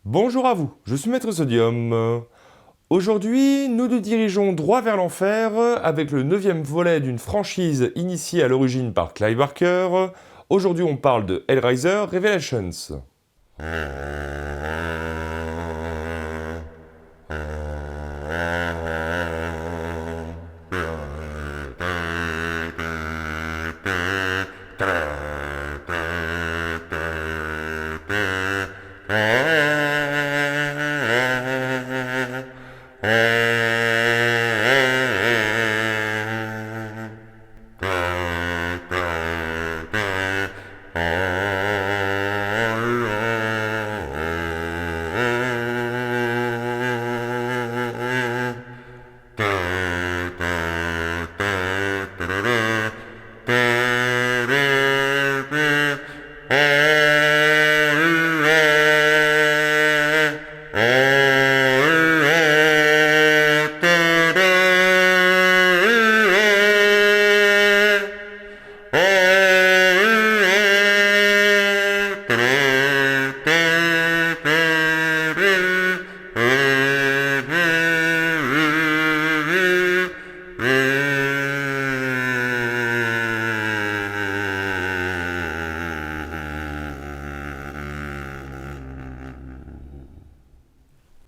Bonjour à vous, je suis Maître Sodium. Aujourd'hui, nous nous dirigeons droit vers l'enfer avec le 9e volet d'une franchise initiée à l'origine par Clive Barker. Aujourd'hui, on parle de Hellraiser Revelations.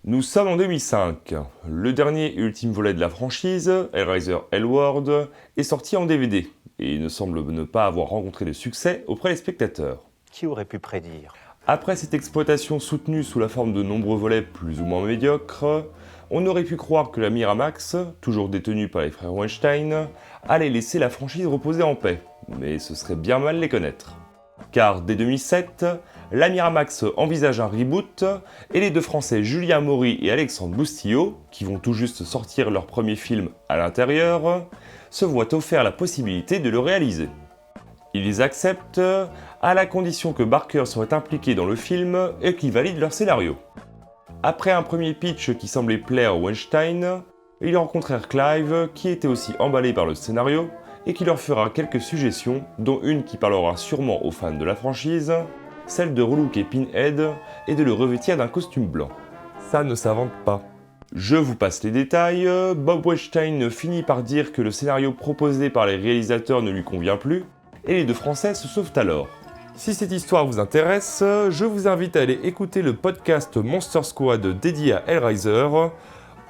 Nous sommes en 2005. Le dernier et ultime volet de la franchise, Hellraiser Hellworld, est sorti en DVD et il ne semble ne pas avoir rencontré de succès auprès des spectateurs. Qui aurait pu prédire? Après cette exploitation soutenue sous la forme de nombreux volets plus ou moins médiocres, on aurait pu croire que la Miramax, toujours détenue par les frères Weinstein, allait laisser la franchise reposer en paix, mais ce serait bien mal les connaître. Car dès 2007, la Miramax envisage un reboot et les deux Français Julien Maury et Alexandre Boustillot, qui vont tout juste sortir leur premier film à l'intérieur, se voient offert la possibilité de le réaliser. Ils acceptent à la condition que Barker soit impliqué dans le film et qu'il valide leur scénario. Après un premier pitch qui semblait plaire à Weinstein, ils rencontrèrent Clive qui était aussi emballé par le scénario et qui leur fera quelques suggestions, dont une qui parlera sûrement aux fans de la franchise, celle de relooker Pinhead et de le revêtir d'un costume blanc. Ça ne s'invente pas. Je vous passe les détails, Bob Weinstein finit par dire que le scénario proposé par les réalisateurs ne lui convient plus, et les deux Français se sauvent alors. Si cette histoire vous intéresse, je vous invite à aller écouter le podcast Monster Squad dédié à Hellraiser,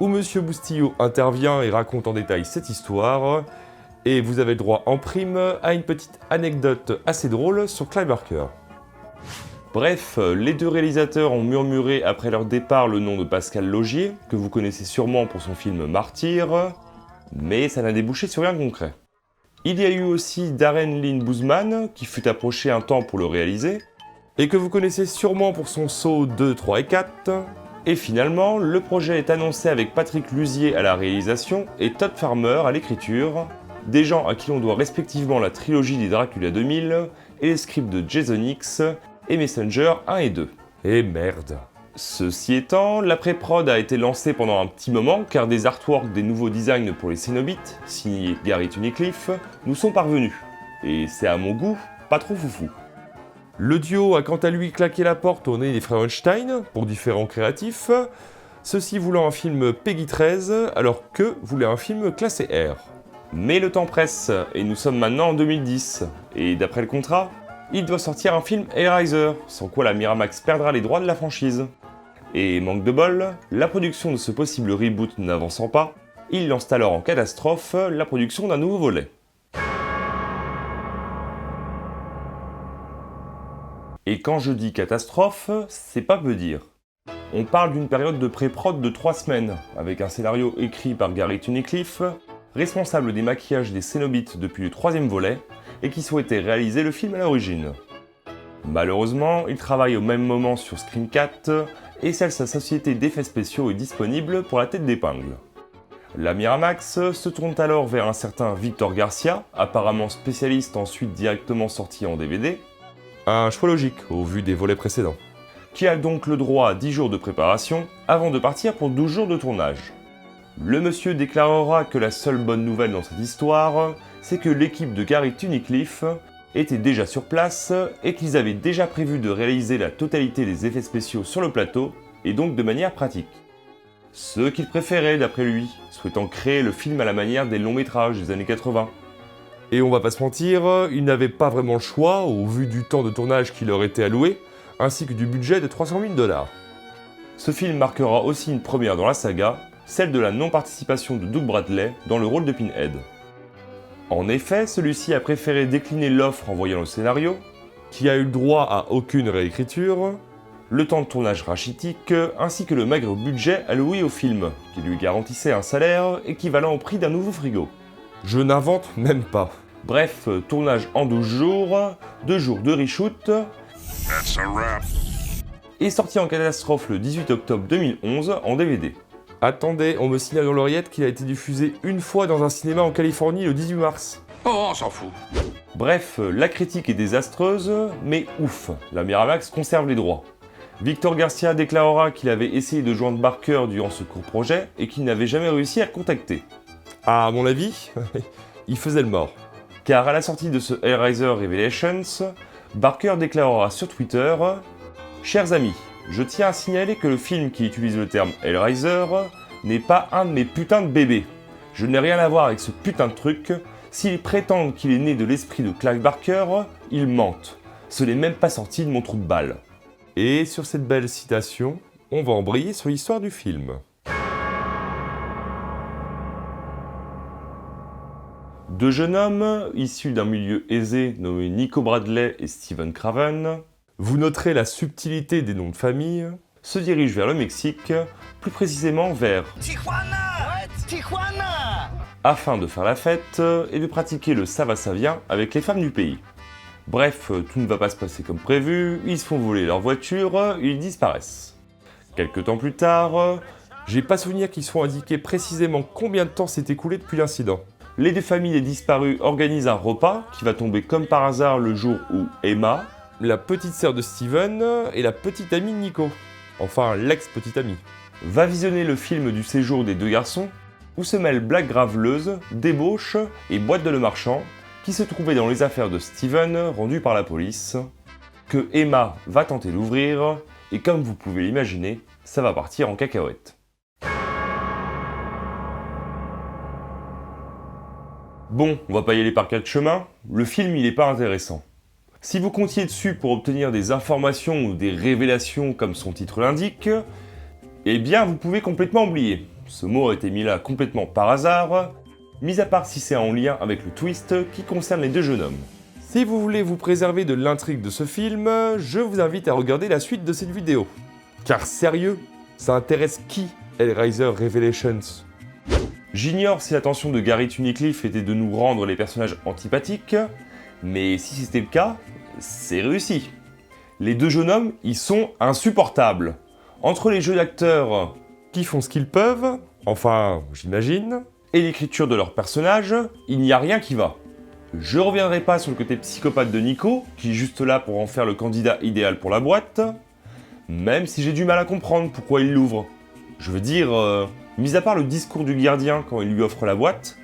où Monsieur Boustillot intervient et raconte en détail cette histoire, et vous avez le droit en prime à une petite anecdote assez drôle sur Clive Barker. Bref, les deux réalisateurs ont murmuré après leur départ le nom de Pascal Laugier, que vous connaissez sûrement pour son film Martyr, mais ça n'a débouché sur rien de concret. Il y a eu aussi Darren Lynn Bousman, qui fut approché un temps pour le réaliser, et que vous connaissez sûrement pour son Saw 2, 3 et 4. Et finalement, le projet est annoncé avec Patrick Luzier à la réalisation et Todd Farmer à l'écriture, des gens à qui l'on doit respectivement la trilogie des Dracula 2000 et les scripts de Jason X et Messenger 1 et 2. Et merde. Ceci étant, la pré-prod a été lancée pendant un petit moment car des artworks des nouveaux designs pour les Cénobites, signés Gary Tunnicliffe, nous sont parvenus. Et c'est à mon goût pas trop foufou. Le duo a quant à lui claqué la porte au nez des frères Weinstein pour différents créatifs, ceux-ci voulant un film Peggy 13 alors qu'eux voulaient un film classé R. Mais le temps presse et nous sommes maintenant en 2010, et d'après le contrat, il doit sortir un film Hellraiser, sans quoi la Miramax perdra les droits de la franchise. Et manque de bol, la production de ce possible reboot n'avançant pas, ils lancent alors en catastrophe la production d'un nouveau volet. Et quand je dis catastrophe, c'est pas peu dire. On parle d'une période de pré-prod de 3 semaines, avec un scénario écrit par Gary Tunnicliffe, responsable des maquillages des Cénobites depuis le 3e volet, et qui souhaitait réaliser le film à l'origine. Malheureusement, il travaille au même moment sur Scream 4, et seule sa société d'effets spéciaux est disponible pour la tête d'épingle. La Miramax se tourne alors vers un certain Victor Garcia, apparemment spécialiste ensuite directement sorti en DVD, un choix logique au vu des volets précédents, qui a donc le droit à 10 jours de préparation avant de partir pour 12 jours de tournage. Le monsieur déclarera que la seule bonne nouvelle dans cette histoire, c'est que l'équipe de Gary Tunnicliffe était déjà sur place et qu'ils avaient déjà prévu de réaliser la totalité des effets spéciaux sur le plateau et donc de manière pratique. Ce qu'il préférait d'après lui, souhaitant créer le film à la manière des longs métrages des années 80. Et on va pas se mentir, il n'avait pas vraiment le choix au vu du temps de tournage qui leur était alloué, ainsi que du budget de 300 000 $. Ce film marquera aussi une première dans la saga, celle de la non-participation de Doug Bradley dans le rôle de Pinhead. En effet, celui-ci a préféré décliner l'offre en voyant le scénario, qui a eu le droit à aucune réécriture, le temps de tournage rachitique, ainsi que le maigre budget alloué au film, qui lui garantissait un salaire équivalent au prix d'un nouveau frigo. Je n'invente même pas. Bref, tournage en 12 jours, 2 jours de reshoot, et sorti en catastrophe le 18 octobre 2011 en DVD. Attendez, on me signale dans l'oreillette qu'il a été diffusé une fois dans un cinéma en Californie le 18 mars. Oh, on s'en fout. Bref, la critique est désastreuse, mais ouf, la Miramax conserve les droits. Victor Garcia déclarera qu'il avait essayé de joindre Barker durant ce court projet et qu'il n'avait jamais réussi à le contacter. À mon avis, il faisait le mort. Car à la sortie de ce Hellraiser Revelations, Barker déclarera sur Twitter « Chers amis, je tiens à signaler que le film qui utilise le terme Hellraiser n'est pas un de mes putains de bébés. Je n'ai rien à voir avec ce putain de truc. S'ils prétendent qu'il est né de l'esprit de Clive Barker, ils mentent. Ce n'est même pas sorti de mon trou de balle. » Et sur cette belle citation, on va embrayer sur l'histoire du film. Deux jeunes hommes, issus d'un milieu aisé nommés Nico Bradley et Steven Craven, vous noterez la subtilité des noms de famille, se dirigent vers le Mexique, plus précisément vers Tijuana! Tijuana! afin de faire la fête et de pratiquer le ça va ça vient avec les femmes du pays. Bref, tout ne va pas se passer comme prévu, ils se font voler leur voiture, ils disparaissent. Quelques temps plus tard, j'ai pas souvenir qu'ils soient indiqués précisément combien de temps s'est écoulé depuis l'incident. Les deux familles des disparus organisent un repas qui va tomber comme par hasard le jour où Emma, la petite sœur de Steven et la petite amie de Nico, enfin l'ex-petite amie, va visionner le film du séjour des deux garçons, où se mêlent blagues graveleuses, débauches et boîte de le marchand, qui se trouvaient dans les affaires de Steven rendues par la police, que Emma va tenter d'ouvrir, et comme vous pouvez l'imaginer, ça va partir en cacahuète. Bon, on va pas y aller par quatre chemins, le film il est pas intéressant. Si vous comptiez dessus pour obtenir des informations ou des révélations comme son titre l'indique, eh bien vous pouvez complètement oublier. Ce mot a été mis là complètement par hasard, mis à part si c'est en lien avec le twist qui concerne les deux jeunes hommes. Si vous voulez vous préserver de l'intrigue de ce film, je vous invite à regarder la suite de cette vidéo. Car sérieux, ça intéresse qui Hellraiser Revelations ? J'ignore si l'intention de Gary Tunnicliffe était de nous rendre les personnages antipathiques, mais si c'était le cas, c'est réussi. Les deux jeunes hommes, ils sont insupportables. Entre les jeux d'acteurs qui font ce qu'ils peuvent, enfin, j'imagine, et l'écriture de leurs personnages, il n'y a rien qui va. Je reviendrai pas sur le côté psychopathe de Nico, qui est juste là pour en faire le candidat idéal pour la boîte, même si j'ai du mal à comprendre pourquoi il l'ouvre. Je veux dire, mis à part le discours du gardien quand il lui offre la boîte,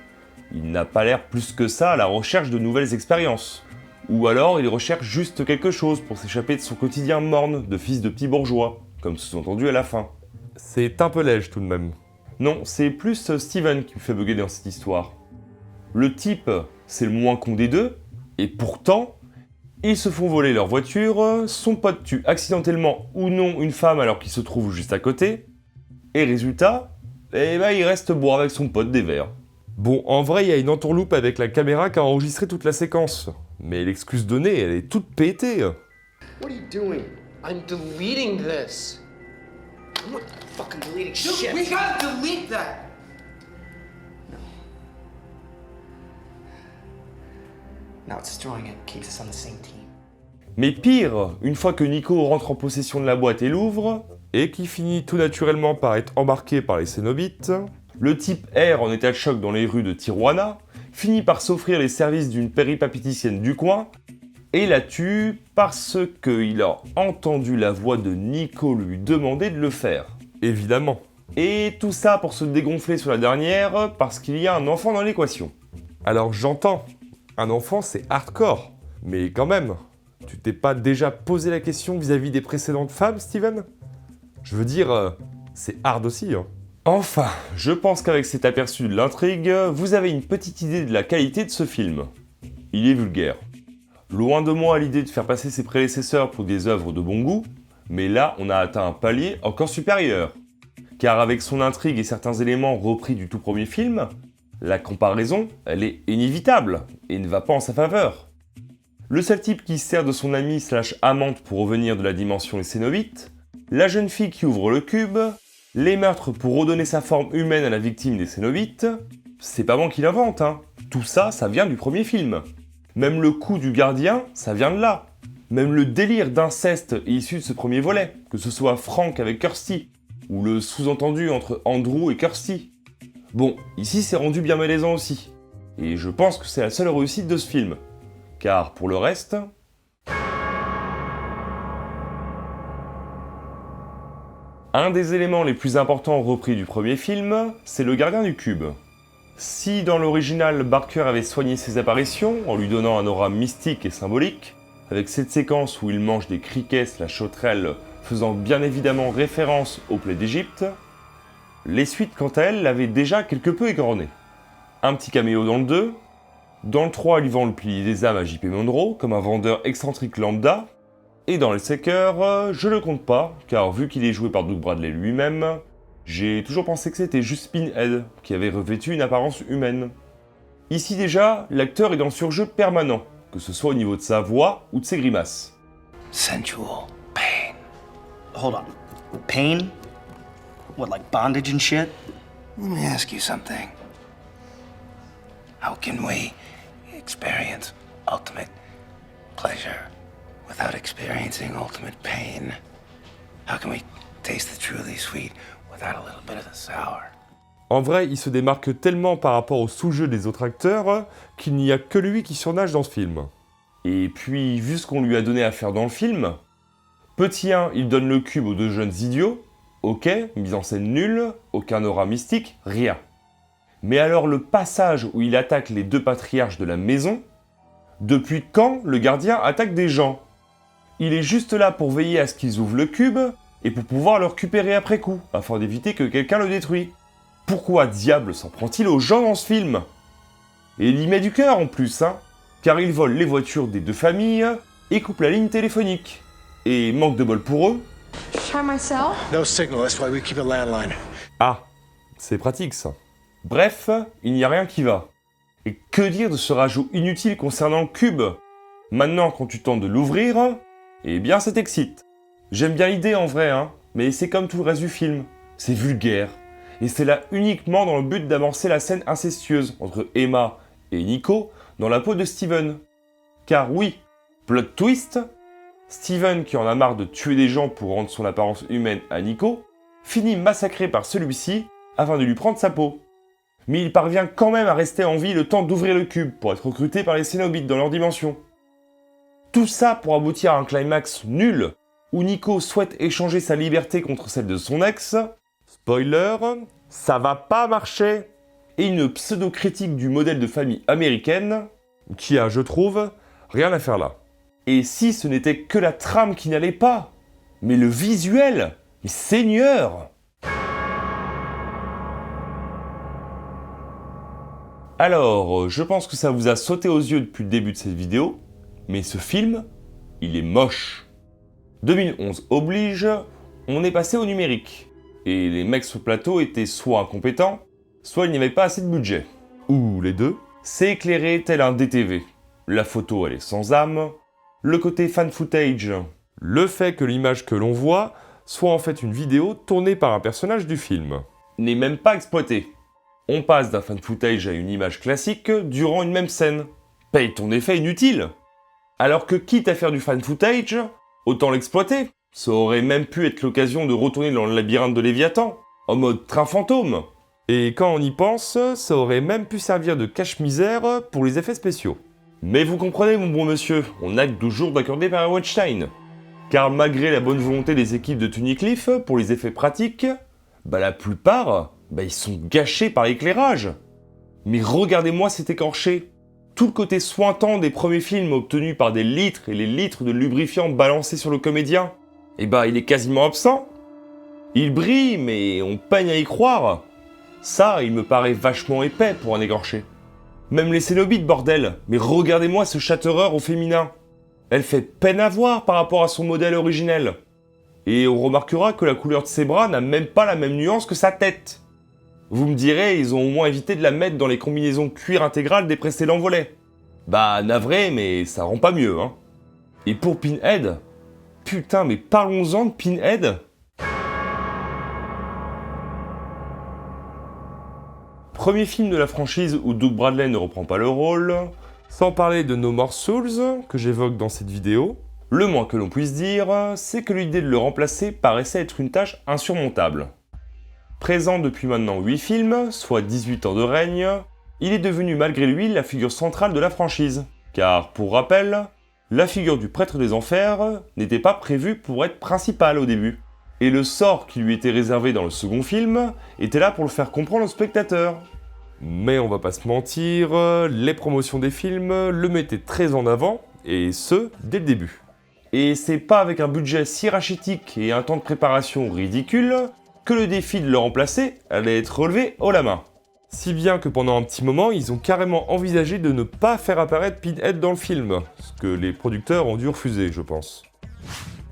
il n'a pas l'air plus que ça à la recherche de nouvelles expériences. Ou alors il recherche juste quelque chose pour s'échapper de son quotidien morne de fils de petit bourgeois, comme sous-entendu à la fin. C'est un peu léger tout de même. Non, c'est plus Steven qui me fait bugger dans cette histoire. Le type, c'est le moins con des deux, et pourtant, ils se font voler leur voiture, son pote tue accidentellement ou non une femme alors qu'il se trouve juste à côté, et résultat, eh ben il reste boire avec son pote des verres. Bon, en vrai, il y a une entourloupe avec la caméra qui a enregistré toute la séquence. Mais l'excuse donnée, elle est toute pétée. What are you doing? I'm deleting this. I'm not fucking deleting shit. We gotta delete that! Now it's destroying it, keeps us on the same team. Mais pire, une fois que Nico rentre en possession de la boîte et l'ouvre, et qui finit tout naturellement par être embarqué par les Cénobites, le type erre en état de choc dans les rues de Tijuana, finit par s'offrir les services d'une péripapéticienne du coin, et la tue parce qu'il a entendu la voix de Nico lui demander de le faire. Évidemment. Et tout ça pour se dégonfler sur la dernière parce qu'il y a un enfant dans l'équation. Alors j'entends, un enfant c'est hardcore, mais quand même, tu t'es pas déjà posé la question vis-à-vis des précédentes femmes, Steven ? Je veux dire, c'est hard aussi, hein. Enfin, je pense qu'avec cet aperçu de l'intrigue, vous avez une petite idée de la qualité de ce film. Il est vulgaire. Loin de moi l'idée de faire passer ses prédécesseurs pour des œuvres de bon goût, mais là on a atteint un palier encore supérieur. Car avec son intrigue et certains éléments repris du tout premier film, la comparaison, elle est inévitable et ne va pas en sa faveur. Le seul type qui se sert de son ami / amante pour revenir de la dimension des Cénobites, la jeune fille qui ouvre le cube, les meurtres pour redonner sa forme humaine à la victime des Cénobites, c'est pas moi qui l'invente, hein. Tout ça, ça vient du premier film. Même le coup du gardien, ça vient de là. Même le délire d'inceste est issu de ce premier volet, que ce soit Frank avec Kirsty, ou le sous-entendu entre Andrew et Kirsty. Bon, ici c'est rendu bien malaisant aussi. Et je pense que c'est la seule réussite de ce film. Car pour le reste... Un des éléments les plus importants repris du premier film, c'est le gardien du cube. Si dans l'original Barker avait soigné ses apparitions en lui donnant un aura mystique et symbolique, avec cette séquence où il mange des criquets / sauterelles faisant bien évidemment référence aux plaies d'Égypte, les suites quant à elles l'avaient déjà quelque peu égrené. Un petit caméo dans le 2, dans le 3 il vend le pilier des âmes à J.P. Monroe comme un vendeur excentrique lambda, et dans le Seeker, je le compte pas, car vu qu'il est joué par Doug Bradley lui-même, j'ai toujours pensé que c'était juste Pinhead, qui avait revêtu une apparence humaine. Ici déjà, l'acteur est dans le surjeu permanent, que ce soit au niveau de sa voix ou de ses grimaces. Sensual pain. Hold on. Pain? What, like bondage and shit? Let me ask you something. How can we experience ultimate pleasure without experiencing ultimate pain? How can we taste the truly sweet without a little bit of the sour? En vrai, il se démarque tellement par rapport au sous-jeu des autres acteurs qu'il n'y a que lui qui surnage dans ce film. Et puis, vu ce qu'on lui a donné à faire dans le film, petit 1, il donne le cube aux deux jeunes idiots, ok, mise en scène nulle, aucun aura mystique, rien. Mais alors le passage où il attaque les deux patriarches de la maison, depuis quand le gardien attaque des gens? Il est juste là pour veiller à ce qu'ils ouvrent le cube et pour pouvoir le récupérer après coup, afin d'éviter que quelqu'un le détruise. Pourquoi diable s'en prend-il aux gens dans ce film? Et il y met du cœur en plus, hein, car il vole les voitures des deux familles et coupe la ligne téléphonique. Et manque de bol pour eux. Try my cell? No signal, that's why we keep a landline. Ah, c'est pratique ça. Bref, il n'y a rien qui va. Et que dire de ce rajout inutile concernant le cube? Maintenant, quand tu tentes de l'ouvrir, eh bien ça t'excite. J'aime bien l'idée en vrai, hein, mais c'est comme tout le reste du film. C'est vulgaire. Et c'est là uniquement dans le but d'amorcer la scène incestueuse entre Emma et Nico dans la peau de Steven. Car oui, plot twist, Steven, qui en a marre de tuer des gens pour rendre son apparence humaine à Nico, finit massacré par celui-ci afin de lui prendre sa peau. Mais il parvient quand même à rester en vie le temps d'ouvrir le cube pour être recruté par les Cénobites dans leur dimension. Tout ça pour aboutir à un climax nul, où Nico souhaite échanger sa liberté contre celle de son ex. Spoiler, ça va pas marcher. Et une pseudo-critique du modèle de famille américaine, qui a, je trouve, rien à faire là. Et si ce n'était que la trame qui n'allait pas, mais le visuel, mais Seigneur! Alors, je pense que ça vous a sauté aux yeux depuis le début de cette vidéo, mais ce film, il est moche. 2011 oblige, on est passé au numérique. Et les mecs sur le plateau étaient soit incompétents, soit il n'y avait pas assez de budget. Ou les deux. C'est éclairé tel un DTV. La photo, elle est sans âme. Le côté fan footage. Le fait que l'image que l'on voit soit en fait une vidéo tournée par un personnage du film. N'est même pas exploité. On passe d'un fan footage à une image classique durant une même scène. Paye ton effet inutile. Alors que quitte à faire du fan footage, autant l'exploiter. Ça aurait même pu être l'occasion de retourner dans le labyrinthe de Léviathan, en mode train fantôme. Et quand on y pense, ça aurait même pu servir de cache-misère pour les effets spéciaux. Mais vous comprenez mon bon monsieur, on n'a que 12 jours d'accordé par Weinstein. Car malgré la bonne volonté des équipes de Tunnicliffe pour les effets pratiques, la plupart, ils sont gâchés par l'éclairage. Mais regardez-moi cet écorché. Tout le côté sointant des premiers films obtenus par des litres et les litres de lubrifiant balancés sur le comédien, il est quasiment absent. Il brille, mais on peine à y croire. Ça, il me paraît vachement épais pour un écorché. Même les Cénobites, bordel, mais regardez-moi ce châteureur au féminin. Elle fait peine à voir par rapport à son modèle originel. Et on remarquera que la couleur de ses bras n'a même pas la même nuance que sa tête. Vous me direz, ils ont au moins évité de la mettre dans les combinaisons cuir intégrales des précédents volets. Bah, navré, mais ça rend pas mieux, hein. Et pour Pinhead, putain, mais parlons-en de Pinhead. Premier film de la franchise où Doug Bradley ne reprend pas le rôle, sans parler de No More Souls, que j'évoque dans cette vidéo. Le moins que l'on puisse dire, c'est que l'idée de le remplacer paraissait être une tâche insurmontable. Présent depuis maintenant 8 films, soit 18 ans de règne, il est devenu malgré lui la figure centrale de la franchise. Car, pour rappel, la figure du prêtre des enfers n'était pas prévue pour être principale au début. Et le sort qui lui était réservé dans le second film était là pour le faire comprendre au spectateur. Mais on va pas se mentir, les promotions des films le mettaient très en avant, et ce, dès le début. Et c'est pas avec un budget si rachitique et un temps de préparation ridicule que le défi de le remplacer allait être relevé haut la main. Si bien que pendant un petit moment, ils ont carrément envisagé de ne pas faire apparaître Pinhead dans le film, ce que les producteurs ont dû refuser, je pense.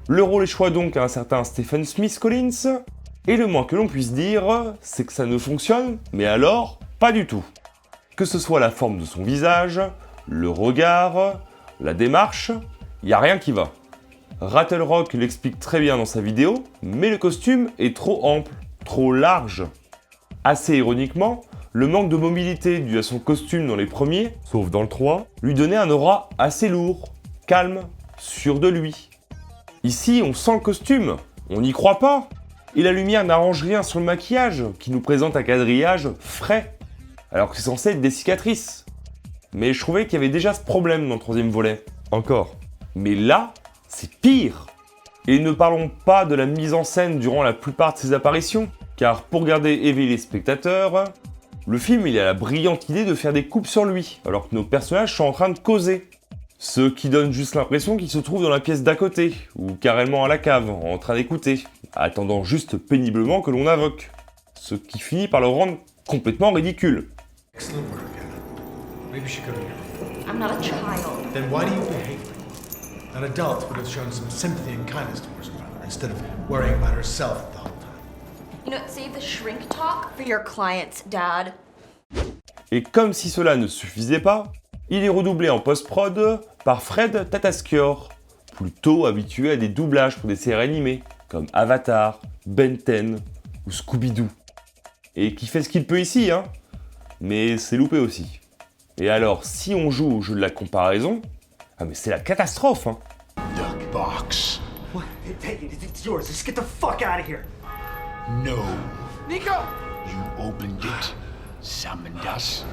Le rôle échoit donc à un certain Stephen Smith Collins, et le moins que l'on puisse dire, c'est que ça ne fonctionne, mais alors, pas du tout. Que ce soit la forme de son visage, le regard, la démarche, y a rien qui va. Rattle Rock l'explique très bien dans sa vidéo, mais le costume est trop ample, trop large. Assez ironiquement, le manque de mobilité dû à son costume dans les premiers, sauf dans le 3, lui donnait un aura assez lourd, calme, sûr de lui. Ici, on sent le costume, on n'y croit pas. Et la lumière n'arrange rien sur le maquillage, qui nous présente un quadrillage frais, alors que c'est censé être des cicatrices. Mais je trouvais qu'il y avait déjà ce problème dans le troisième volet. Encore. Mais là, c'est pire. Et ne parlons pas de la mise en scène durant la plupart de ses apparitions, car pour garder éveillé les spectateurs, le film il a la brillante idée de faire des coupes sur lui, alors que nos personnages sont en train de causer. Ce qui donne juste l'impression qu'ils se trouvent dans la pièce d'à côté, ou carrément à la cave, en train d'écouter, attendant juste péniblement que l'on invoque. Ce qui finit par le rendre complètement ridicule. Excellent work, Anna. Maybe she could have. I'm not a child. Then why do you behave like one? An adult would have shown some sympathy and kindness towards her brother instead of worrying about herself the whole time. You know, save the shrink talk for your clients, Dad. Et comme si cela ne suffisait pas, il est redoublé en post-prod par Fred Tatasciore, plutôt habitué à des doublages pour des séries animées, comme Avatar, Ben 10 ou Scooby-Doo. Et qui fait ce qu'il peut ici, hein, mais c'est loupé aussi. Et alors, si on joue au jeu de la comparaison, ah mais c'est la catastrophe, hein. The box. What? Take it. It's yours. Just get the fuck out of here. No. Nico! You opened it, summoned us,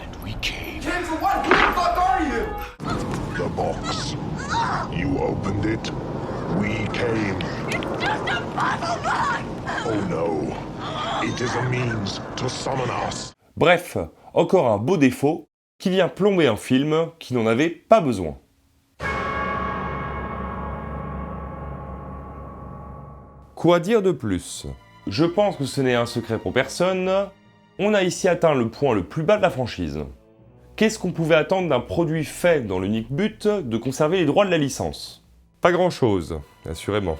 and we came. Came for what? Who the fuck are you? The box. You opened it. We came. It's just a puzzle box! Oh no. It is a means to summon us. Bref, encore un beau défaut qui vient plomber un film qui n'en avait pas besoin. Quoi dire de plus ? Je pense que ce n'est un secret pour personne, on a ici atteint le point le plus bas de la franchise. Qu'est-ce qu'on pouvait attendre d'un produit fait dans l'unique but de conserver les droits de la licence ? Pas grand-chose, assurément.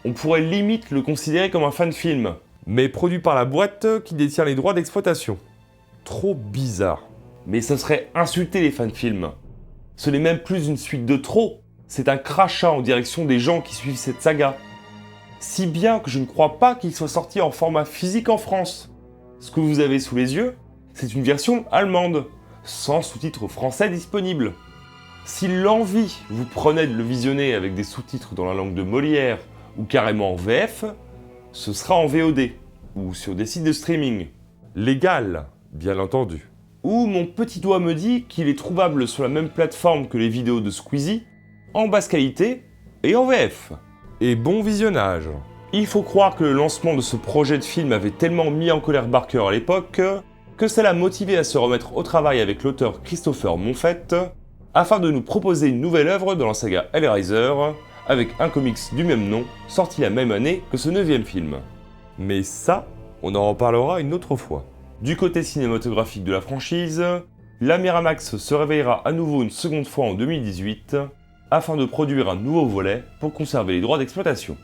On pourrait limite le considérer comme un fan-film, mais produit par la boîte qui détient les droits d'exploitation. Trop bizarre. Mais ce serait insulter les fan-films. Ce n'est même plus une suite de trop, c'est un crachat en direction des gens qui suivent cette saga. Si bien que je ne crois pas qu'il soit sorti en format physique en France. Ce que vous avez sous les yeux, c'est une version allemande, sans sous-titres français disponibles. Si l'envie vous prenait de le visionner avec des sous-titres dans la langue de Molière ou carrément en VF, ce sera en VOD ou sur des sites de streaming. Légal, bien entendu. Ou mon petit doigt me dit qu'il est trouvable sur la même plateforme que les vidéos de Squeezie, en basse qualité et en VF. Et bon visionnage. Il faut croire que le lancement de ce projet de film avait tellement mis en colère Barker à l'époque que ça l'a motivé à se remettre au travail avec l'auteur Christopher Monfett afin de nous proposer une nouvelle œuvre dans la saga Hellraiser avec un comics du même nom sorti la même année que ce 9e film. Mais ça, on en reparlera une autre fois. Du côté cinématographique de la franchise, la Miramax se réveillera à nouveau une seconde fois en 2018 afin de produire un nouveau volet pour conserver les droits d'exploitation.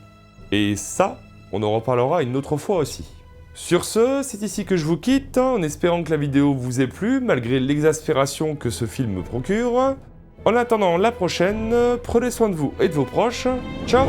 Et ça, on en reparlera une autre fois aussi. Sur ce, c'est ici que je vous quitte, en espérant que la vidéo vous ait plu, malgré l'exaspération que ce film me procure. En attendant la prochaine, prenez soin de vous et de vos proches. Ciao!